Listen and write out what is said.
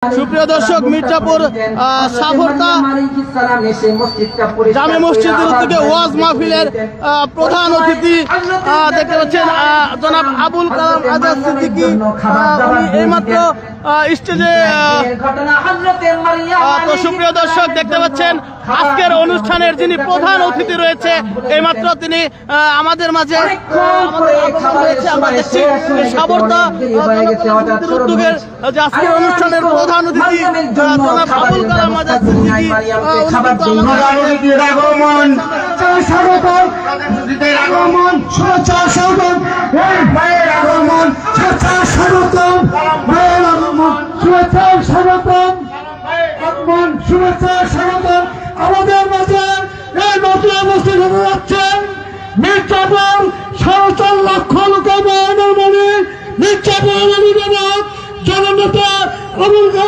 সুপ্রিয় দর্শক, মির্জাপুর সাফরতা জামে মসজিদের উদ্যোগে ওয়াজ মাহফিলের প্রধান অতিথি দেখতে পাচ্ছেন জনাব আবুল কালাম আজাদ সিদ্দিকী। উনি এইমাত্র স্টেজে। তো সুপ্রিয় দর্শক, দেখতে পাচ্ছেন আজকের অনুষ্ঠানের যিনি প্রধান অতিথি রয়েছে, এইমাত্র তিনি আমাদের মাঝে আমরা দেখছি সাফরতা উদ্যোগের যে আজকের অনুষ্ঠানের প্রধান অতিথি জনাব আবুল কালাম আজাদ সিদ্দিকী। আমাদের মাঝে এই নতুন উপস্থিত হতে যাচ্ছেন মির্জাপুর ৪.৫ লক্ষ লোকের মনে মির্জাপুর জননেতা আবুল কালাম।